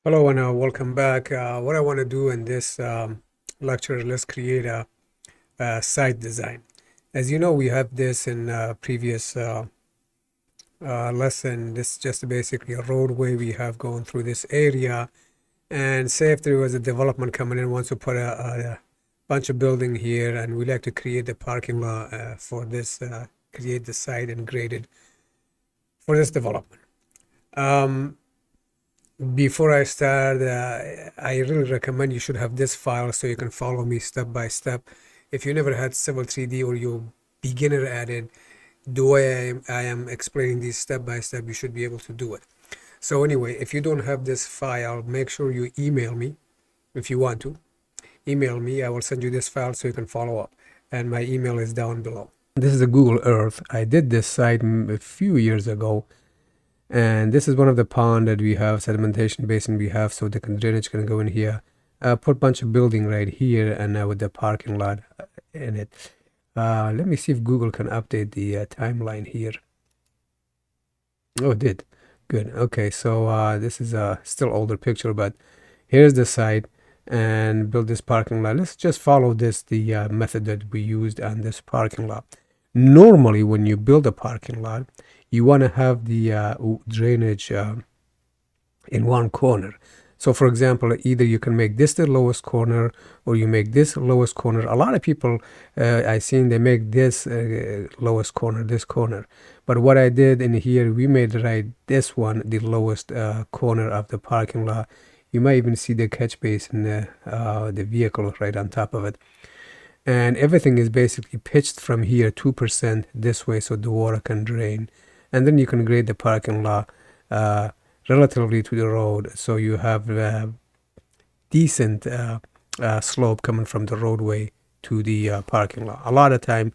Hello and welcome back. What I want to do in this lecture, let's create a site design. As you know, we have this in previous lesson. This is just basically a roadway we have going through this area. And say if there was a development coming in, wants to put a bunch of building here, and we like to create the parking lot for this, create the site and grade it for this development. Before I start, I really recommend you should have this file so you can follow me step by step. If you never had Civil 3D or you're beginner at it, the way I am explaining these step by step, you should be able to do it. So anyway, if you don't have this file, make sure you email me if you want to. Email me, I will send you this file so you can follow up. And my email is down below. This is a Google Earth. I did this site a few years ago. And this is one of the pond that we have, sedimentation basin we have, so the drainage can go in here. Put a bunch of building right here and with the parking lot in it. Let me see if Google can update the timeline here. Oh, it did. Good. Okay, so this is a still older picture, but here's the site and build this parking lot. Let's just follow the method that we used on this parking lot. Normally, when you build a parking lot, you want to have the drainage in one corner. So for example, either you can make this the lowest corner or you make this lowest corner. A lot of people I've seen they make this lowest corner, this corner. But what I did in here, we made right this one the lowest corner of the parking lot. You might even see the catch basin, the vehicle right on top of it. And everything is basically pitched from here 2% this way so the water can drain. And then you can grade the parking lot relatively to the road, so you have decent slope coming from the roadway to the parking lot. A lot of time,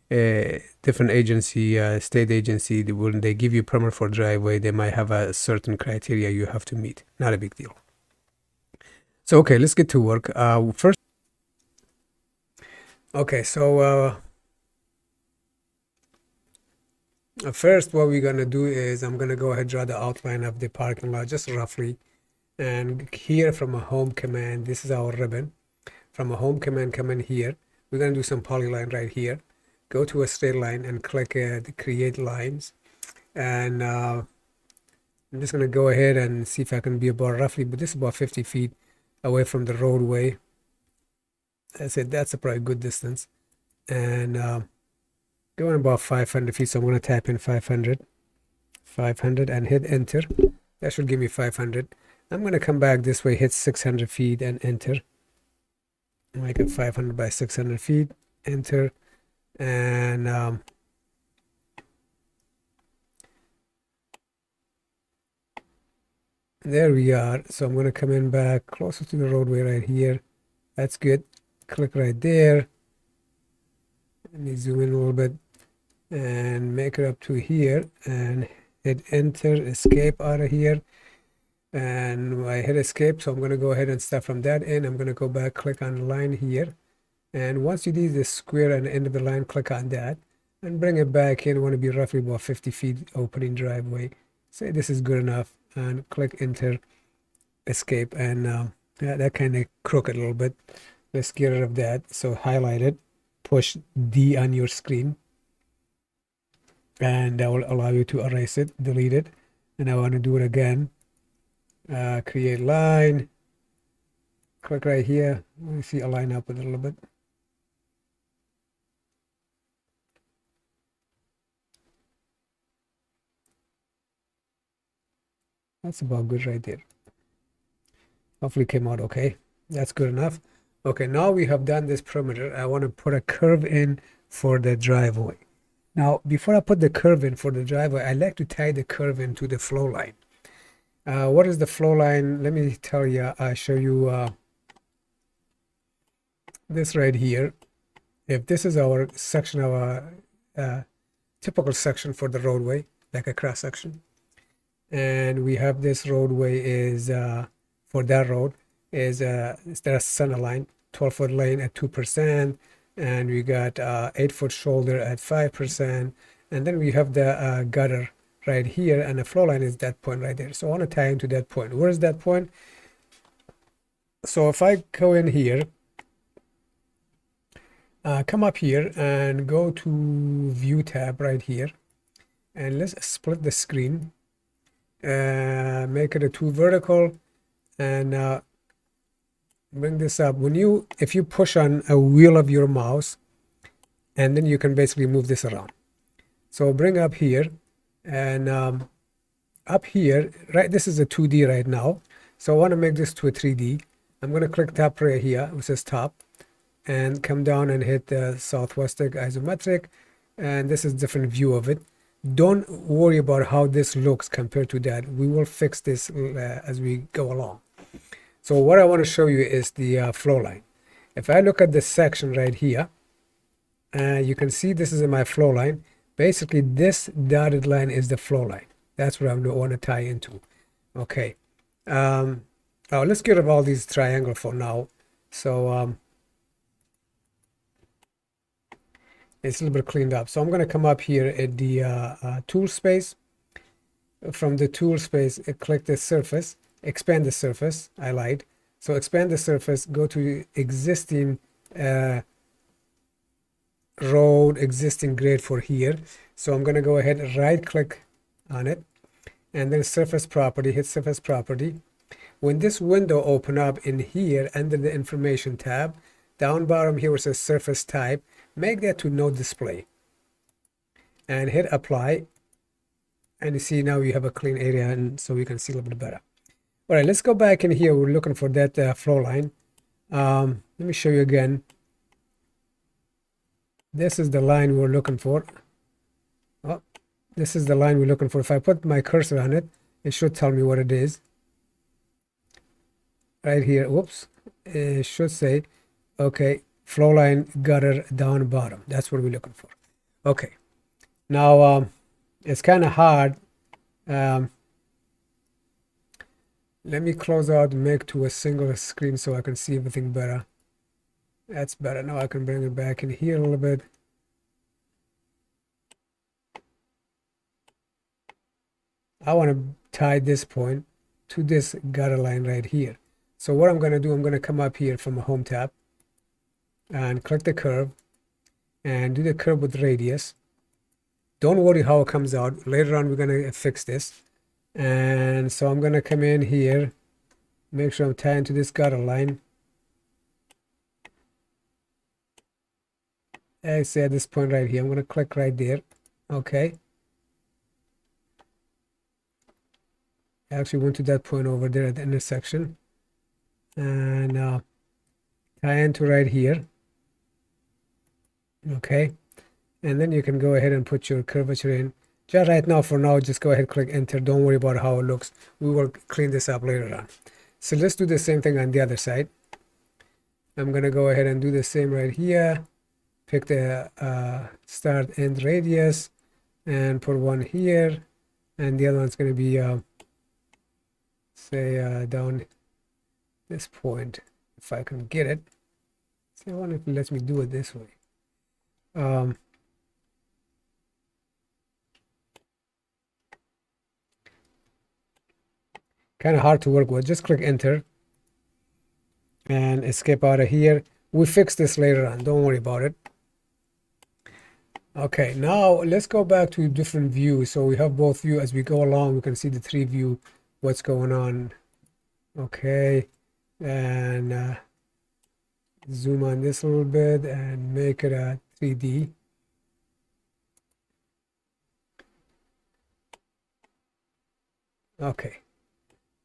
different agency, state agency, when they give you permit for driveway, they might have a certain criteria you have to meet. Not a big deal. So okay, let's get to work. First, okay, so first, what we're gonna do is I'm gonna go ahead and draw the outline of the parking lot just roughly. And here from a home command, this is our ribbon. From a home command, come in here. We're gonna do some polyline right here. Go to a straight line and click the create lines. And I'm just gonna go ahead and see if I can be about roughly, but this is about 50 feet away from the roadway. I said that's a probably good distance. And going about 500 feet, so I'm going to type in 500 and hit enter. That should give me 500. I'm going to come back this way, hit 600 feet and enter. Make it 500 by 600 feet, enter. And there we are. So I'm going to come in back closer to the roadway right here. That's good. Click right there. Let me zoom in a little bit and make it up to here and hit enter, escape out of here. And I hit escape, so I'm going to go ahead and start from that end. I'm going to go back, click on the line here. And once you do this square and the end of the line, click on that and bring it back in. I want to be roughly about 50 feet opening driveway. Say this is good enough and click enter, escape. And that kind of crooked a little bit. Let's get rid of that. So highlight it, push D on your screen. And that will allow you to erase it, delete it. And I want to do it again. Create line. Click right here. Let me see, align up with it a little bit. That's about good right there. Hopefully it came out okay. That's good enough. Okay, now we have done this perimeter. I want to put a curve in for the driveway. Now, before I put the curve in for the driveway, I like to tie the curve into the flow line. What is the flow line? Let me tell you, I'll show you this right here. If this is our section of a typical section for the roadway, like a cross section, and we have this roadway is for that road is there a center line, 12-foot lane at 2%, and we got 8-foot shoulder at 5%, and then we have the gutter right here, and the flow line is that point right there. So I want to tie into that point. Where is that point? So if I go in here, come up here and go to view tab right here, and let's split the screen, make it a 2 vertical, and bring this up. If you push on a wheel of your mouse, and then you can basically move this around. So bring up here, and up here, right, this is a 2D right now, so I want to make this to a 3D. I'm going to click top right here, which says top, and come down and hit the southwestern isometric, and this is different view of it. Don't worry about how this looks compared to that. We will fix this as we go along. So what I want to show you is the flow line. If I look at this section right here, you can see this is in my flow line. Basically, this dotted line is the flow line. That's what I want to tie into. Okay. Oh, let's get rid of all these triangles for now. So it's a little bit cleaned up. So I'm going to come up here at the tool space. From the tool space, click the surface, expand the surface. I lied. So expand the surface, go to existing road, existing grade for here. So I'm going to go ahead and right click on it, and then surface property, hit surface property. When this window open up in here under the information tab, down bottom here it says surface type, make that to no display and hit apply, and you see now you have a clean area, and so you can see a little bit better. All right, let's go back in here. We're looking for that flow line. Let me show you again. This is the line we're looking for. Oh, this is the line we're looking for. If I put my cursor on it, it should tell me what it is. Right here, whoops, it should say, okay, flow line gutter down bottom. That's what we're looking for. Okay, now it's kind of hard. Let me close out and make to a single screen so I can see everything better. That's better. Now I can bring it back in here a little bit. I want to tie this point to this gutter line right here. So what I'm going to do, I'm going to come up here from a home tab and click the curve and do the curve with radius. Don't worry how it comes out. Later on, we're going to fix this. And so I'm going to come in here, make sure I'm tying to this gutter line. I say at this point right here, I'm going to click right there. Okay. I actually went to that point over there at the intersection. And tie into right here. Okay. And then you can go ahead and put your curvature in. Just right now, for now, just go ahead, click enter. Don't worry about how it looks. We will clean this up later on. So let's do the same thing on the other side. I'm going to go ahead and do the same right here. Pick the start end radius and put one here. And the other one's going to be, say, down this point, if I can get it. See, I wonder if it lets me do it this way. Kind of hard to work with. Just click enter and escape out of here. We'll fix this later on. Don't worry about it. Okay, now let's go back to different views. So we have both views. As we go along, we can see the 3 view, what's going on. Okay, and zoom on this a little bit and make it a 3D. Okay,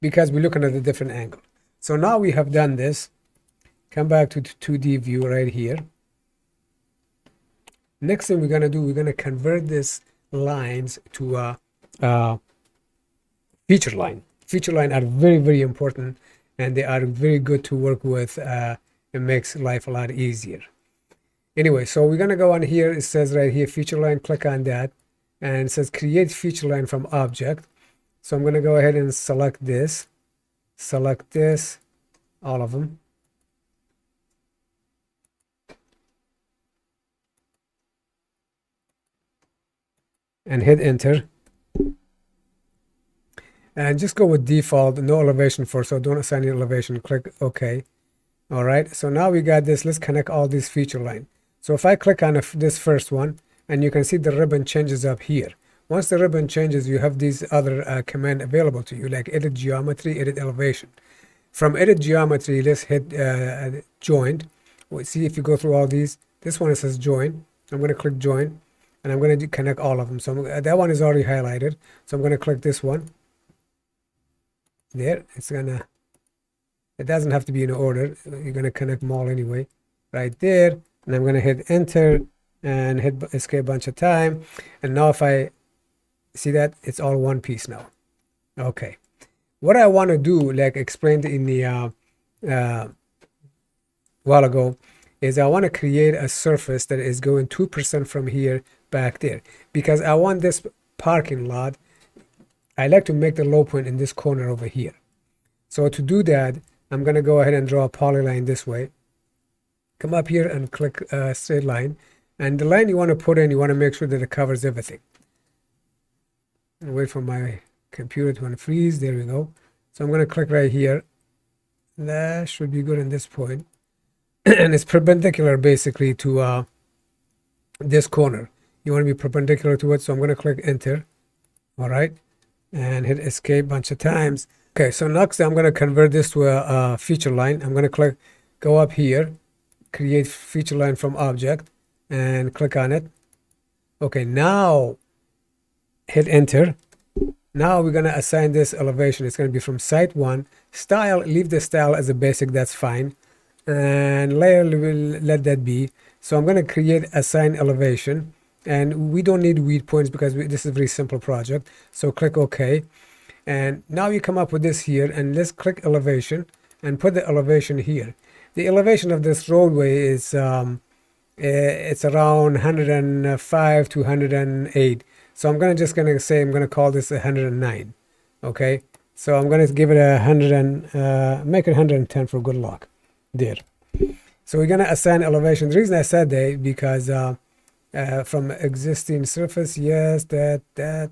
because we're looking at a different angle. So now we have done this. Come back to the 2D view right here. Next thing we're going to do, we're going to convert this lines to a feature line. Feature line are very, very important, and they are very good to work with. It makes life a lot easier. Anyway, so we're going to go on here. It says right here, feature line, click on that. And it says create feature line from object. So I'm going to go ahead and select this, all of them. And hit enter. and just go with default, no elevation for, so don't assign any elevation. Click OK. All right, so now we got this. Let's connect all these feature line. So if I click on this first one, and you can see the ribbon changes up here. Once the ribbon changes, you have these other command available to you, like edit geometry, edit elevation. From edit geometry, let's hit join. We'll see if you go through all these. This one, it says join. I'm going to click join, and I'm going to connect all of them. So that one is already highlighted. So I'm going to click this one. There, it doesn't have to be in order. You're going to connect them all anyway. Right there. And I'm going to hit enter and hit escape a bunch of time. And now if I see that, it's all one piece now. Okay. What I want to do, like explained in the while ago, is I want to create a surface that is going 2% from here back there, because I want this parking lot, I like to make the low point in this corner over here. So to do that, I'm going to go ahead and draw a polyline this way. Come up here and click straight line, and the line you want to put in, you want to make sure that it covers everything. And wait for my computer to unfreeze. There we go. So I'm going to click right here. That should be good in this point. And it's perpendicular basically to this corner. You want to be perpendicular to it, so I'm going to click enter. All right, and hit escape a bunch of times. Okay, so next I'm going to convert this to a feature line. I'm going to go up here, create feature line from object, and click on it. Okay, now hit enter. Now we're going to assign this elevation. It's going to be from site 1. Style, leave the style as a basic, that's fine. And layer, we'll let that be. So I'm going to create assign elevation. And we don't need weed points because this is a very simple project. So click OK. And now you come up with this here, and let's click elevation and put the elevation here. The elevation of this roadway is it's around 105 to 108. So I'm going to say I'm going to call this 109. Okay, so I'm going to give it 100 and make it 110 for good luck. There. So we're going to assign elevation. The reason I said that because from existing surface, yes, that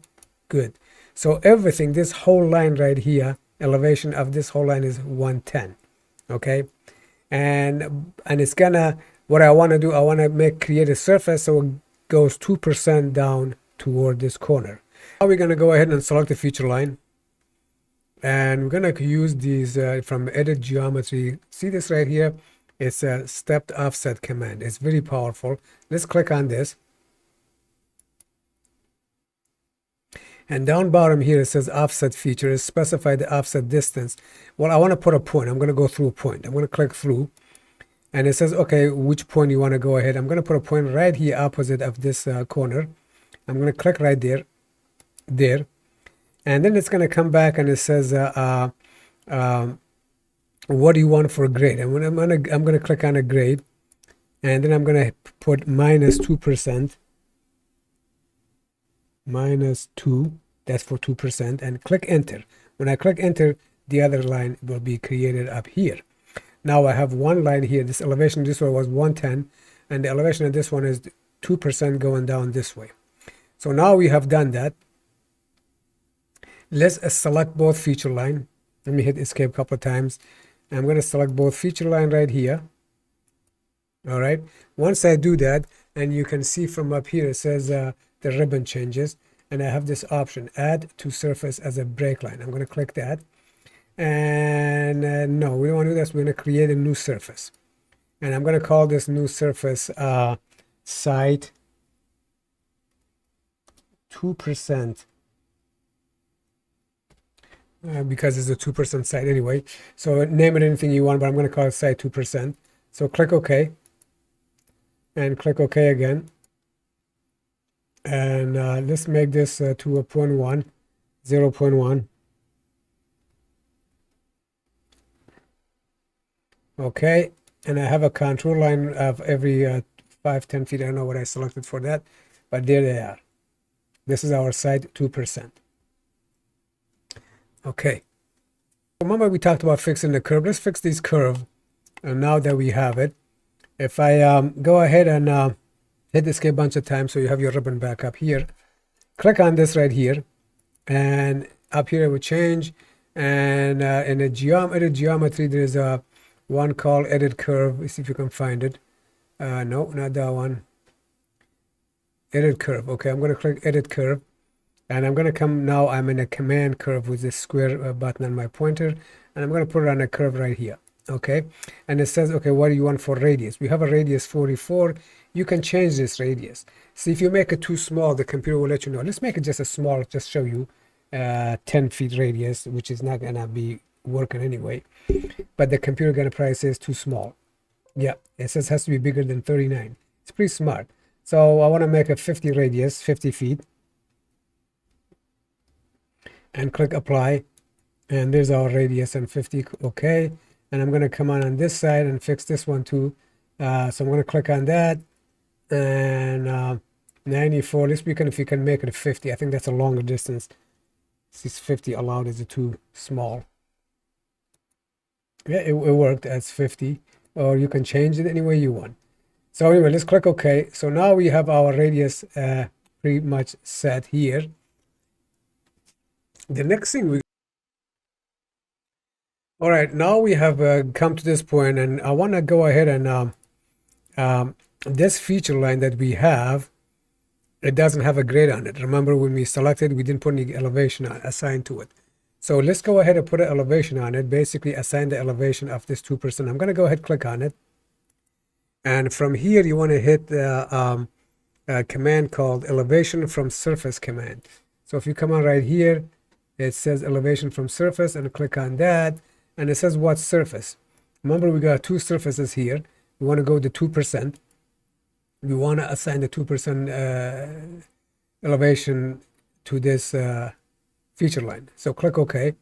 good. So everything, this whole line right here, elevation of this whole line is 110. Okay, and it's gonna, what I want to do, I want to create a surface so it goes 2% down toward this corner. Now we're going to go ahead and select the feature line, and we're going to use these from edit geometry. See this right here? It's a stepped offset command. It's very powerful. Let's click on this, and down bottom here it says offset feature. Specify the offset distance. Well, I want to put a point. I'm going to go through a point. I'm going to click through, and it says, okay, which point you want to go ahead. I'm going to put a point right here opposite of this corner. I'm going to click right there, and then it's going to come back and it says, what do you want for a grade? And when I'm going to click on a grade, and then I'm going to put -2%, -2. That's for 2%, and click enter. When I click enter, the other line will be created up here. Now I have one line here. This elevation, this one was 110, and the elevation of this one is 2% going down this way. So now we have done that. Let's select both feature line. Let me hit escape a couple of times. I'm going to select both feature line right here. All right. Once I do that, and you can see from up here, it says the ribbon changes, and I have this option, add to surface as a break line. I'm going to click that. And no, we don't want to do this. We're going to create a new surface. And I'm going to call this new surface site 2%, because it's a 2% site anyway. So name it anything you want, but I'm going to call it site 2%. So click OK, and click OK again. And let's make this to a 0.1, 0.1. Okay, and I have a contour line of every 5-10 feet. I don't know what I selected for that, but there they are. This is our site 2%. Okay. Remember we talked about fixing the curve. Let's fix this curve. And now that we have it, if I go ahead and hit escape a bunch of times so you have your ribbon back up here, click on this right here, and up here it will change. And in the edit geometry, there's a one called edit curve. Let's see if you can find it. No, not that one. Edit curve. Okay, I'm going to click edit curve. And I'm going to come now, I'm in a command curve with this square button on my pointer. And I'm going to put it on a curve right here. Okay, and it says, okay, what do you want for radius? We have a radius 44. You can change this radius. See, if you make it too small, the computer will let you know. Let's make it just a small, just show you 10 feet radius, which is not going to be working anyway. But the computer going to probably say it's too small. Yeah, it says has to be bigger than 39. It's pretty smart. So I want to make a 50 radius, 50 feet. And click apply. And there's our radius and 50. Okay. And I'm going to come on this side and fix this one too. So I'm going to click on that. And 94. Let's begin if you can make it 50. I think that's a longer distance. This 50 allowed is too small. Yeah, it worked as 50. Or you can change it any way you want. So anyway, let's click OK. So now we have our radius pretty much set here. The next thing all right, now we have come to this point, and I want to go ahead and this feature line that we have, it doesn't have a grade on it. Remember when we selected, we didn't put any elevation assigned to it. So let's go ahead and put an elevation on it, basically assign the elevation of this 2%. I'm going to go ahead and click on it. And from here, you want to hit the command called elevation from surface command. So if you come on right here, it says elevation from surface, and click on that. And it says what surface. Remember, we got two surfaces here. We want to go to 2%. We want to assign the 2% elevation to this feature line. So click OK.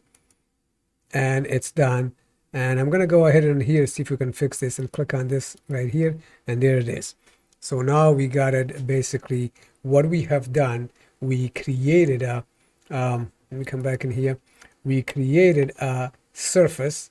And it's done. And I'm going to go ahead and here see if we can fix this and click on this right here. And there it is. So now we got it. Basically, what we have done, we created a, let me come back in here. We created a surface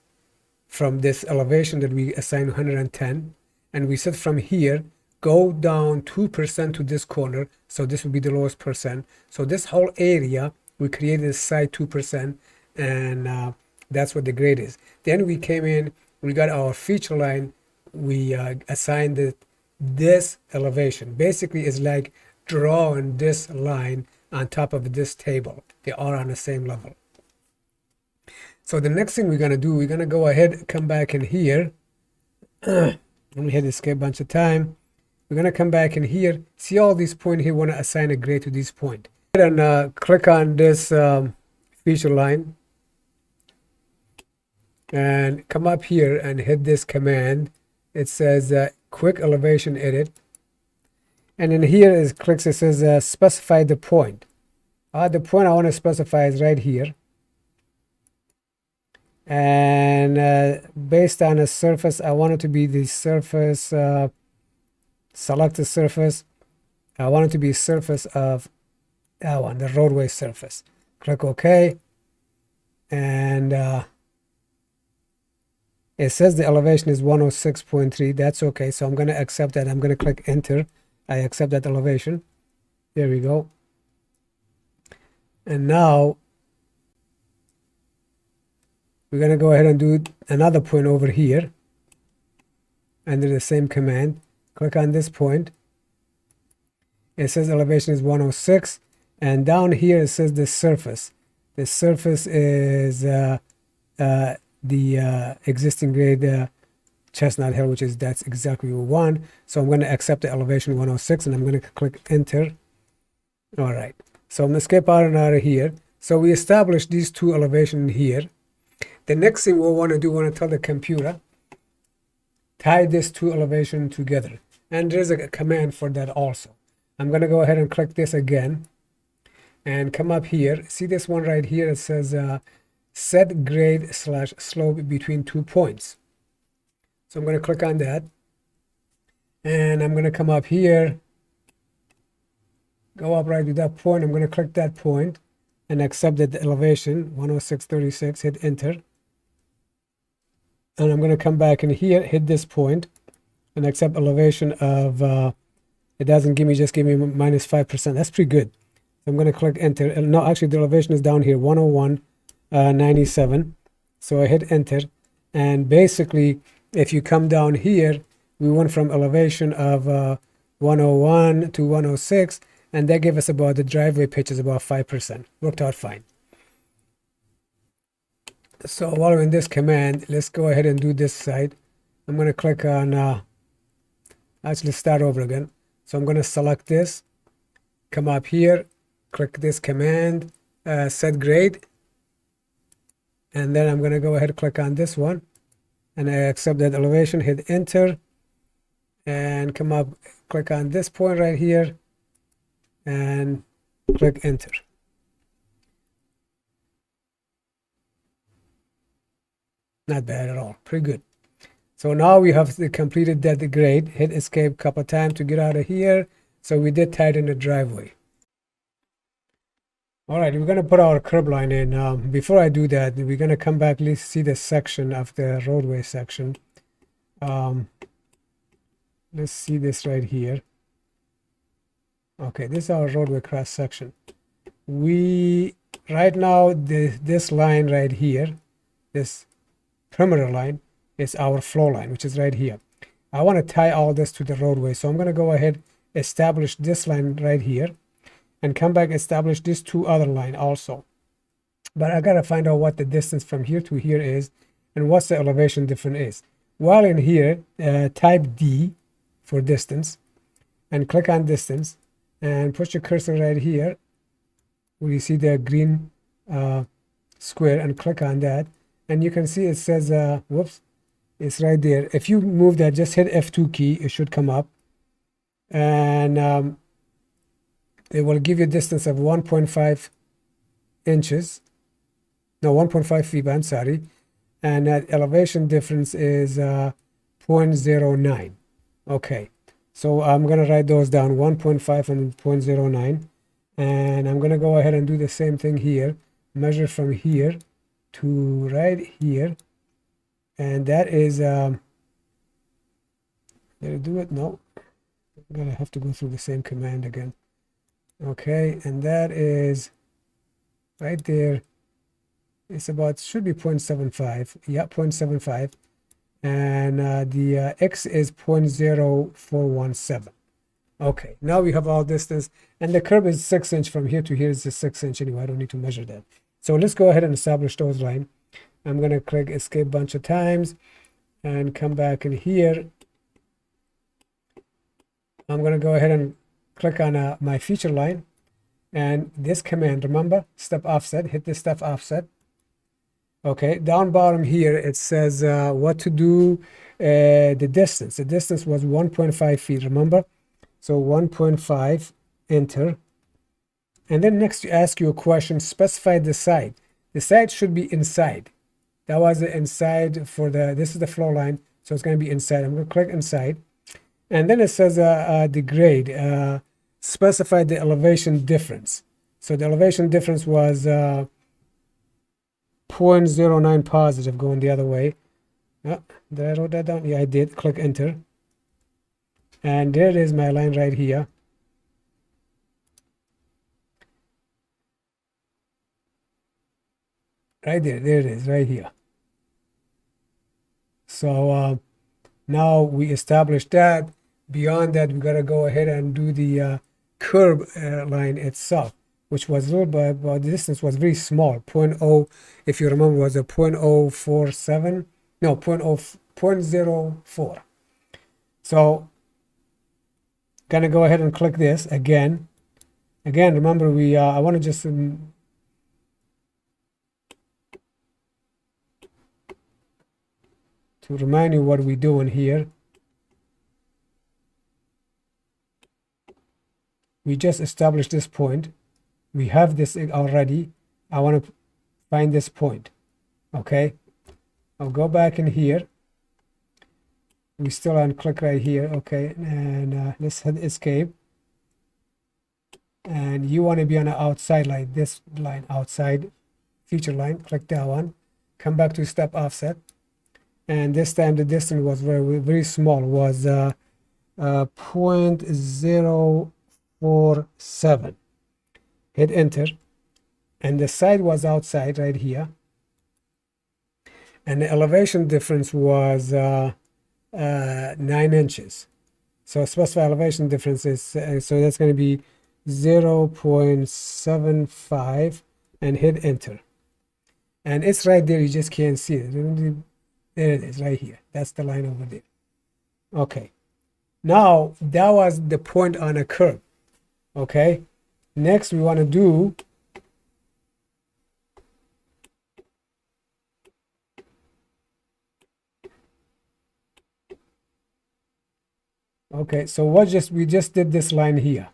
from this elevation that we assigned 110, and we said from here go down 2% to this corner, so this will be the lowest percent. So this whole area we created a side 2%, and that's what the grade is. Then we came in, we got our feature line, we assigned it this elevation. Basically it's like drawing this line on top of this table. They are on the same level. So the next thing we're going to do, we're going to go ahead, come back in here. Let me hit escape a bunch of time. We're going to come back in here. See all these points here, want to assign a grade to this point. And click on this feature line. And come up here and hit this command. It says quick elevation edit. And in here it clicks, it says specify the point. The point I want to specify is right here. And based on a surface, I want it to be the surface, select the surface. I want it to be surface of that one, the roadway surface. Click OK. And it says the elevation is 106.3. That's okay. So I'm going to accept that. I'm going to click enter. I accept that elevation. There we go. And now we're going to go ahead and do another point over here under the same command. Click on this point. It says elevation is 106, and down here it says the surface. The surface is the existing grade Chestnut Hill, which is that's exactly what we want. So I'm going to accept the elevation 106, and I'm going to click enter. All right. So I'm going to skip out of here. So we established these two elevations here. The next thing we'll want to do, we want to tell the computer, tie this two elevation together. And there's a command for that also. I'm going to go ahead and click this again and come up here. See this one right here? It says set grade / slope between 2 points. So I'm going to click on that. And I'm going to come up here, go up right to that point. I'm going to click that point and accept that the elevation 106.36, hit enter. And I'm going to come back in here, hit this point, and accept elevation of, it doesn't give me, just give me -5%. That's pretty good. I'm going to click enter. No, actually the elevation is down here, 101.97. So I hit enter, and basically if you come down here, we went from elevation of 101 to 106, and that gave us about the driveway pitch is about 5%. Worked out fine. So while we're in this command, let's go ahead and do this side. I'm going to click on actually start over again. So I'm going to select this, come up here, click this command, set grade, and then I'm going to go ahead and click on this one, and I accept that elevation, hit enter, and come up, click on this point right here, and click enter. Not bad at all, pretty good. So now we have completed that grade. Hit escape a couple of times to get out of here. So we did tighten the driveway. All right, we're going to put our curb line in. Before I do that, we're going to come back, let's see the section of the roadway section. Let's see this right here. Okay, this is our roadway cross section. Right now, this line right here, this perimeter line, is our flow line, which is right here. I want to tie all this to the roadway, so I'm going to go ahead, establish this line right here, and come back, establish these two other line also. But I got to find out what the distance from here to here is, and what's the elevation difference is. While in here, type D for distance, and click on distance, and put your cursor right here, where you see the green square, and click on that, and you can see it says, whoops, it's right there. If you move that, just hit F2 key, it should come up, and it will give you a distance of 1.5 inches, no, 1.5 feet, I'm sorry, and that elevation difference is 0.09. Okay, so I'm going to write those down, 1.5 and 0.09, and I'm going to go ahead and do the same thing here, measure from here to right here, and that is, did I do it? No, I'm going to have to go through the same command again. Okay, and that is right there. It's about, should be 0.75. Yeah, 0.75. And the X is 0.0417. Okay, now we have all distance, and the curb is 6 inch from here to here is just 6 inch anyway. I don't need to measure that. So let's go ahead and establish those lines. I'm going to click escape a bunch of times and come back in here. I'm going to go ahead and click on my feature line, and this command, remember, step offset, hit the step offset. Okay, down bottom here it says what to do, the distance was 1.5 feet, remember, so 1.5, enter, and then next you ask you a question, specify the side should be inside. That was the inside for this is the flow line, so it's going to be inside. I'm going to click inside, and then it says the grade, specify the elevation difference. So the elevation difference was 0.09 positive going the other way. Did I wrote that down? Yeah, I did. Click enter, and there it is, my line right here. Right there, there it is, right here. So now we established that. Beyond that, we got to go ahead and do the curb line itself, which was a little bit, but the distance was very small. 0.0, if you remember, was a 0.047, no, 0.04. So gonna go ahead and click this again. Remember, I want to just to remind you what we're doing here. We just established this point. We have this already. I want to find this point. Okay, I'll go back in here. We still on click right here. Okay, and let's hit escape. And you want to be on the outside line, this line, outside feature line. Click that one. Come back to step offset. And this time the distance was very, very small. Was 0.047. hit enter, and the side was outside right here, and the elevation difference was 9 inches. So specify elevation difference is so that's going to be 0.75 and hit enter, and it's right there. You just can't see it. There it is right here. That's the line over there. Okay, now that was the point on a curve. Okay, next we want to do okay, so we just did this line here.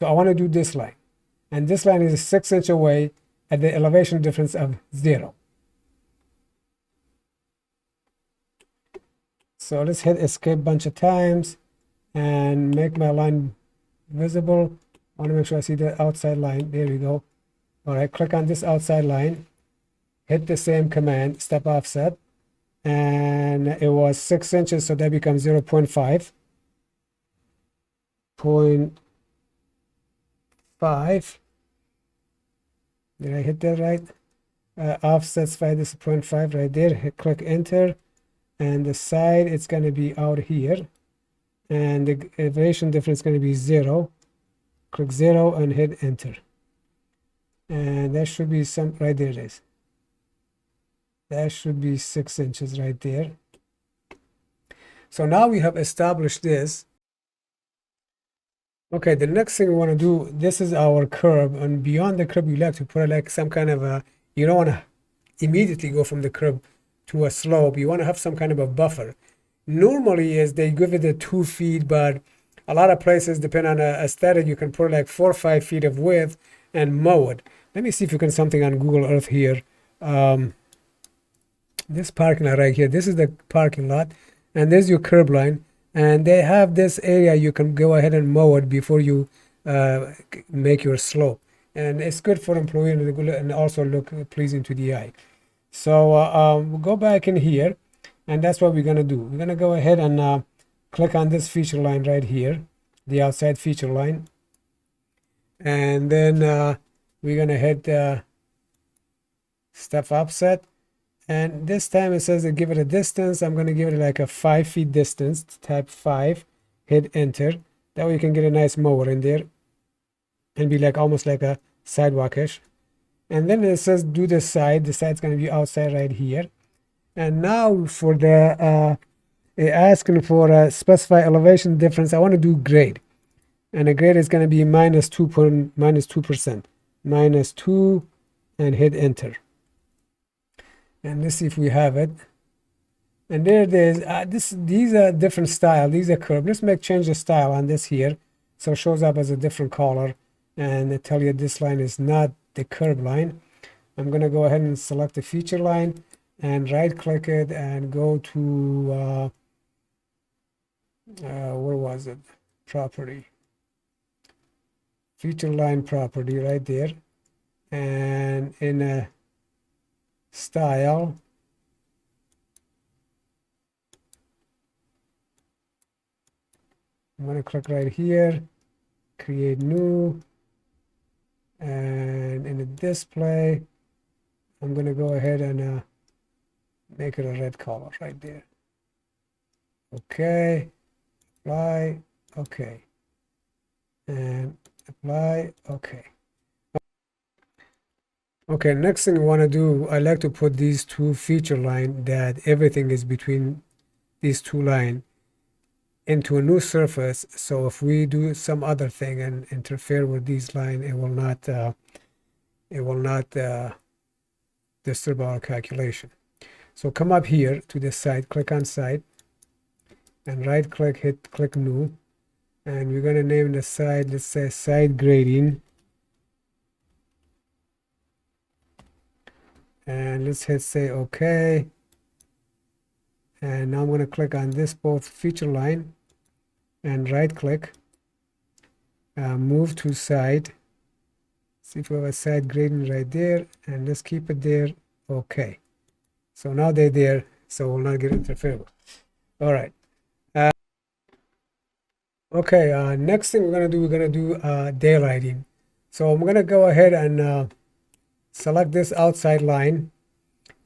So I want to do this line, and this line is 6 inches away at the elevation difference of 0. So let's hit escape a bunch of times and make my line visible. I want to make sure I see the outside line. There we go. All right, click on this outside line, hit the same command, step offset, and it was 6 inches, so that becomes 0.5. 0.5. Did I hit that right? Offset 5, this is 0.5 right there. Click enter, and the side it's going to be out here, and the elevation difference is going to be 0. Click 0 and hit enter, and that should be some right there. It is. That should be 6 inches right there. So now we have established this. Okay, the next thing we want to do, this is our curve, and beyond the curve you like to put like some kind of a, you don't want to immediately go from the curve to a slope. You want to have some kind of a buffer. Normally is they give it a 2 feet, but a lot of places, depend on aesthetic, you can put like 4 or 5 feet of width and mow it. Let me see if you can something on Google Earth here. This parking lot right here, this is the parking lot, and there's your curb line, and they have this area you can go ahead and mow it before you make your slope, and it's good for employee and also look pleasing to the eye. So we'll go back in here, and that's what we're gonna do. We're gonna go ahead and click on this feature line right here, the outside feature line, and then we're gonna hit step offset, and this time it says to give it a distance. I'm going to give it like a 5 feet distance. Type 5, hit enter. That way you can get a nice mower in there and be like almost like a sidewalkish. And then it says do the side. The side's going to be outside right here. And now for the asking for a specify elevation difference, I want to do grade, and the grade is going to be minus 2%, minus 2, and hit enter. And let's see if we have it. And there it is. These are different style. These are curved. Let's change the style on this here, so it shows up as a different color, and it tell you this line is not the curve line. I'm gonna go ahead and select the feature line and right click it and go to where was it? Property. Feature line property right there, and in a style, I'm going to click right here, create new, and in the display I'm going to go ahead and make it a red color right there. Okay, apply, okay, and apply, okay. Okay, next thing I want to do, I like to put these two feature line that everything is between these two lines into a new surface. So if we do some other thing and interfere with these lines, it will not disturb our calculation. So come up here to this side, click on side, and right click, hit click new, and we're going to name the side, let's say side grading. And let's hit say okay, and now I'm going to click on this both feature line and right click, move to side, see if we have a side grading right there, and let's keep it there. Okay, so now they're there, so we'll not get interfered with. All right, okay, next thing we're going to do daylighting. So I'm going to go ahead and select this outside line.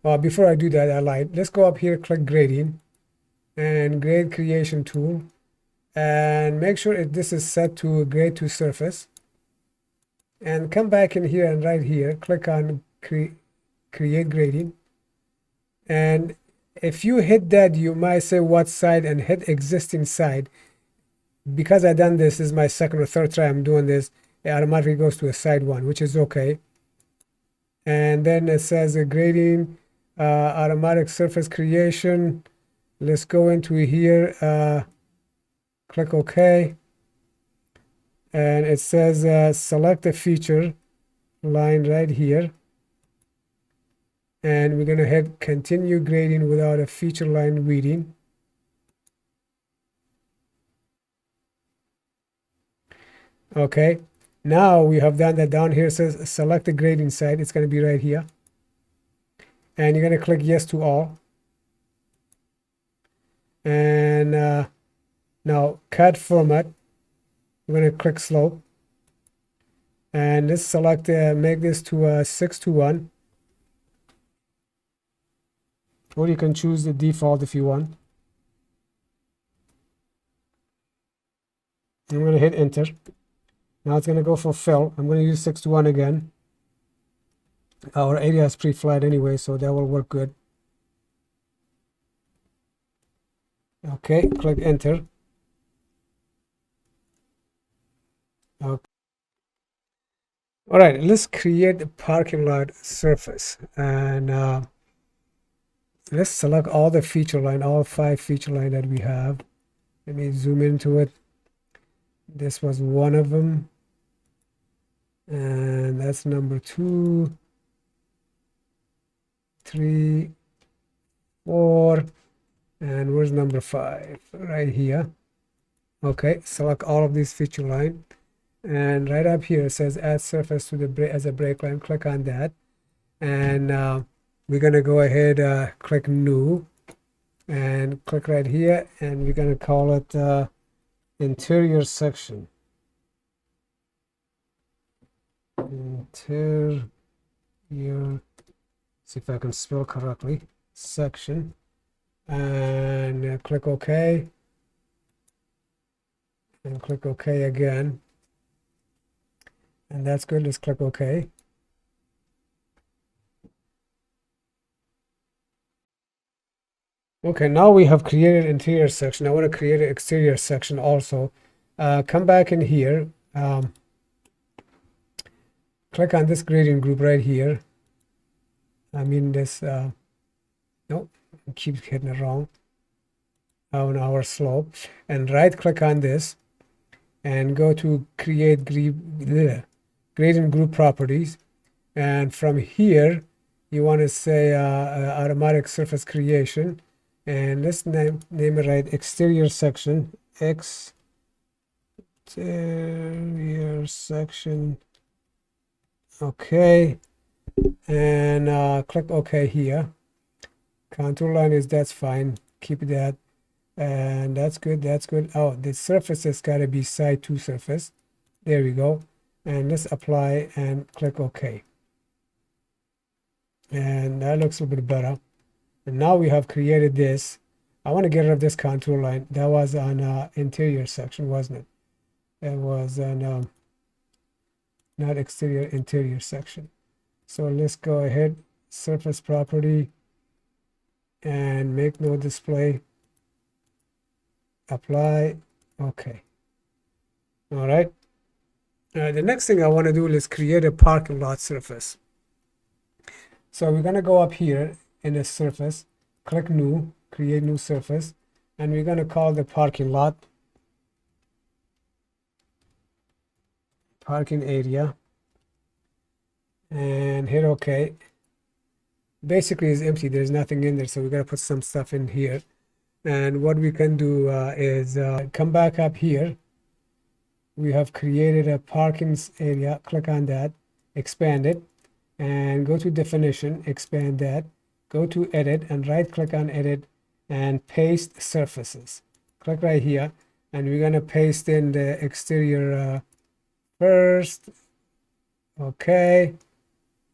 Before I do that, let's go up here, click grading and grade creation tool, and make sure this is set to grade to surface, and come back in here and right here click on create grading. And if you hit that, you might say what side, and hit existing side. Because I done this is my second or third try I'm doing this, it automatically goes to a side one, which is okay. And then it says grading, automatic surface creation. Let's go into here, click OK, and it says select a feature line right here, and we're going to hit continue grading without a feature line reading. Okay, now we have done that. Down here it says select the grading side. It's going to be right here, and you're going to click yes to all. And now cut format, we're going to click slope, and let's select make this to 6:1, or you can choose the default if you want. I'm going to hit enter. Now it's going to go for fill. I'm going to use 6:1 again. Our area is pre-flat anyway, so that will work good. Okay, click enter. Okay. All right, let's create a parking lot surface, and let's select all the feature line, all 5 feature line that we have. Let me zoom into it. This was one of them, and that's number 2, 3, 4, and where's number 5? Right here. Okay, select all of these feature line, and right up here it says add surface to the as a break line. Click on that, and we're gonna go ahead, click new, and click right here, and we're gonna call it interior section. Interior, see if I can spell correctly, section, and click OK, and click OK again, and that's good. Let's click OK. Okay, now we have created interior section. I want to create an exterior section also. Come back in here, click on this gradient group right here. I mean this, nope, keep hitting it wrong, on our slope, and right click on this and go to create gradient group properties, and from here you want to say automatic surface creation, and let's name it right, exterior section, exterior section. Okay, and click OK here. Contour line is, that's fine, keep that, and that's good, that's good. Oh, the surface has got to be side to surface. There we go, and let's apply and click OK, and that looks a little bit better. And now we have created this. I want to get rid of this contour line. That was on interior section, wasn't it? It was on not exterior, interior section. So let's go ahead, surface property, and make no display, apply, okay. All right, the next thing I want to do is create a parking lot surface. So we're going to go up here in the surface, click new, create new surface, and we're going to call the parking lot, parking area, and hit OK. Basically it's empty, there's nothing in there, so we're going to put some stuff in here. And what we can do is come back up here. We have created a parking area, click on that, expand it, and go to definition, expand that, go to edit, and right click on edit and paste surfaces. Click right here, and we're going to paste in the exterior first, Okay,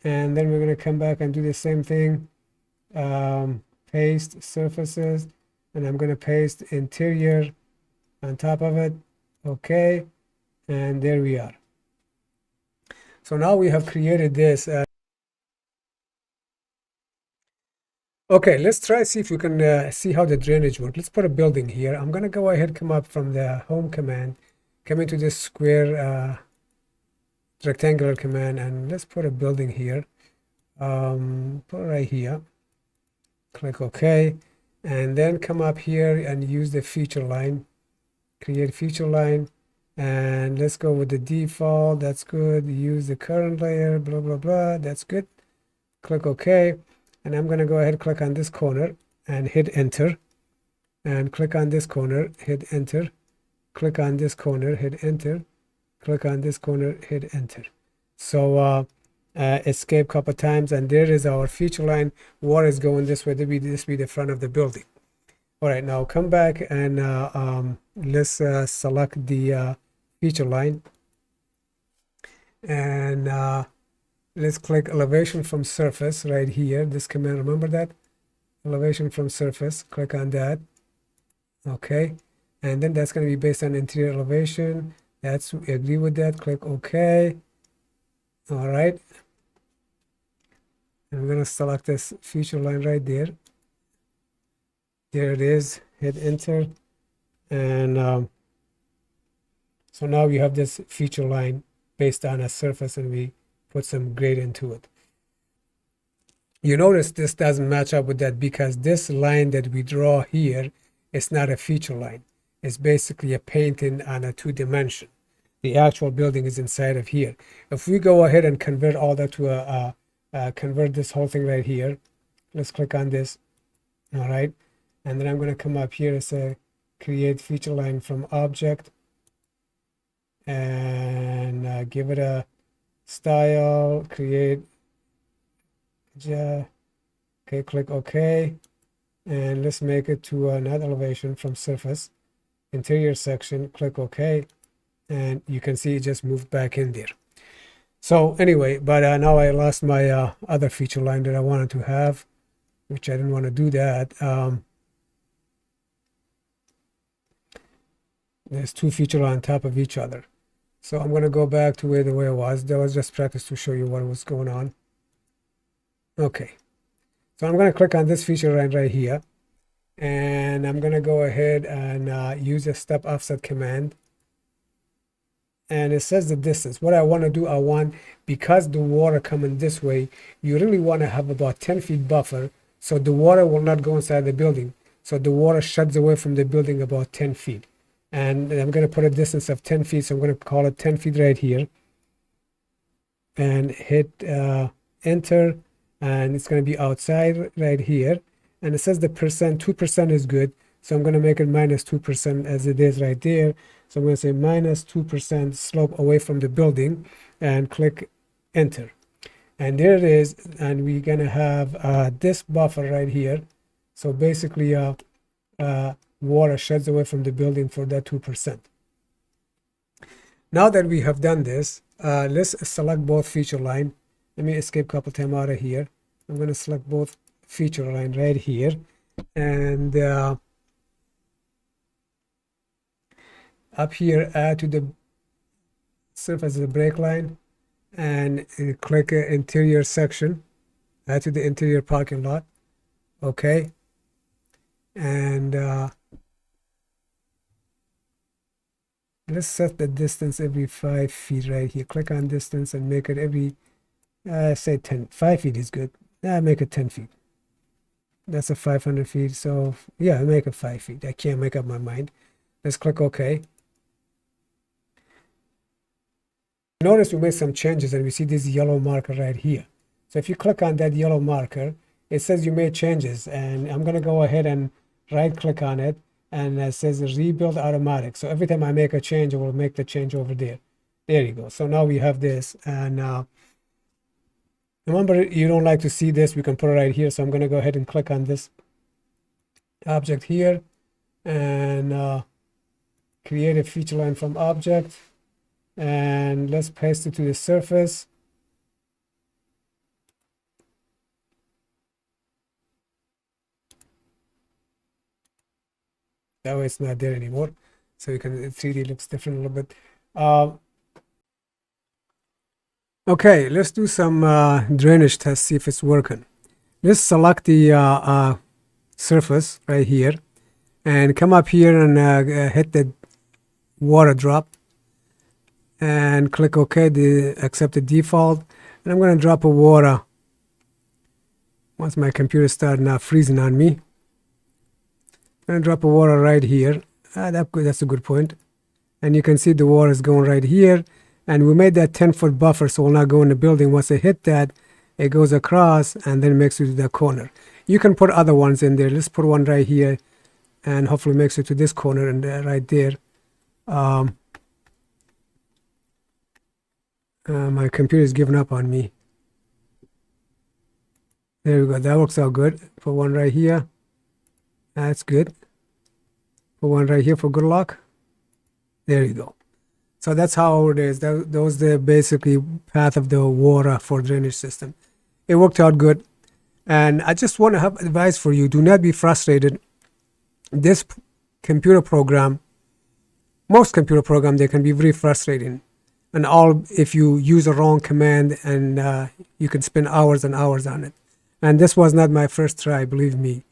and then we're going to come back and do the same thing. Paste surfaces, and I'm going to paste interior on top of it. Okay, and there we are. So now we have created this. Okay, let's try see if we can see how the drainage works. Let's put a building here. I'm going to go ahead, come up from the home command, come into this square rectangular command, and let's put a building here. Put it right here. Click OK, and then come up here and use the feature line. Create feature line, and let's go with the default. That's good. Use the current layer, blah blah blah. That's good. Click OK, and I'm going to go ahead and click on this corner and hit enter, and click on this corner, hit enter, click on this corner, hit enter, click on this corner, hit enter. So escape a couple times, and there is our feature line. Water is going this way. This be the front of the building. All right, now come back and let's select the feature line, and let's click elevation from surface right here. This command, remember that? Elevation from surface, click on that. Okay, and then that's going to be based on interior elevation. That's, agree with that, click OK. All right, and I'm going to select this feature line right there. There it is, hit enter, and so now we have this feature line based on a surface, and we put some grade into it. You notice this doesn't match up with that because this line that we draw here is not a feature line. It's basically a painting on a 2-dimension. The actual building is inside of here. If we go ahead and convert all that to convert this whole thing right here, let's click on this. All right, and then I'm going to come up here and say create feature line from object, and give it a style, create, okay, click OK, and let's make it to another elevation from surface, interior section, click OK, and you can see it just moved back in there. So anyway, but now I lost my other feature line that I wanted to have, which I didn't want to do that. There's two features on top of each other. So I'm going to go back to the way it was. That was just practice to show you what was going on. Okay. So I'm going to click on this feature line right here. And I'm going to go ahead and use a step offset command. And it says the distance. What I want to do, because the water coming this way, you really want to have about 10 feet buffer. So the water will not go inside the building. So the water shuts away from the building about 10 feet. And I'm going to put a distance of 10 feet. So I'm going to call it 10 feet right here. And hit enter. And it's going to be outside right here. And it says the percent, 2% is good. So I'm going to make it minus 2% as it is right there. So I'm going to say minus 2% slope away from the building and click enter. And there it is. And we're going to have this buffer right here. So basically, water sheds away from the building for that 2%. Now that we have done this, let's select both feature line. Let me escape a couple times out of here. I'm going to select both feature line right here. And up here, add to the surface of the brake line, and click interior section, add to the interior parking lot. Okay. And let's set the distance every 5 feet right here. Click on distance and make it every, say 5 feet is good. Make it 10 feet. That's a 500 feet. So yeah, make it 5 feet. I can't make up my mind. Let's click OK. Notice we made some changes and we see this yellow marker right here. So if you click on that yellow marker, it says you made changes, and I'm going to go ahead and right click on it, and it says rebuild automatic. So every time I make a change, it will make the change over there. There you go. So now we have this, and remember, you don't like to see this, we can put it right here. So I'm going to go ahead and click on this object here and create a feature line from object, and let's paste it to the surface. That way it's not there anymore. So you can 3D looks different a little bit. Um, okay, let's do some drainage test, see if it's working. Let's select the surface right here and come up here and hit the water drop and click OK to accept the default. And I'm going to drop a water once my computer starts now freezing on me. I'm going to drop a water right here. That's a good point. And you can see the water is going right here. And we made that 10-foot buffer, so we'll not go in the building. Once I hit that, it goes across and then makes it to the corner. You can put other ones in there. Let's put one right here and hopefully makes it to this corner and right there. My computer is giving up on me. There we go. That works out good. Put one right here. That's good. Put one right here for good luck. There you go. So that's how it is. Those the basically path of the water for drainage system. It worked out good. And I just want to have advice for you. Do not be frustrated. This computer program, most computer programs, they can be very frustrating. And all if you use a wrong command, and you can spend hours and hours on it. And this was not my first try, believe me.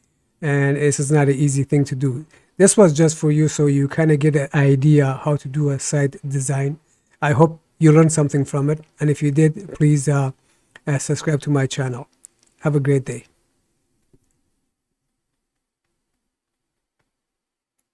And this is not an easy thing to do. This was just for you so you kind of get an idea how to do a site design. I hope you learned something from it. And if you did, please subscribe to my channel. Have a great day.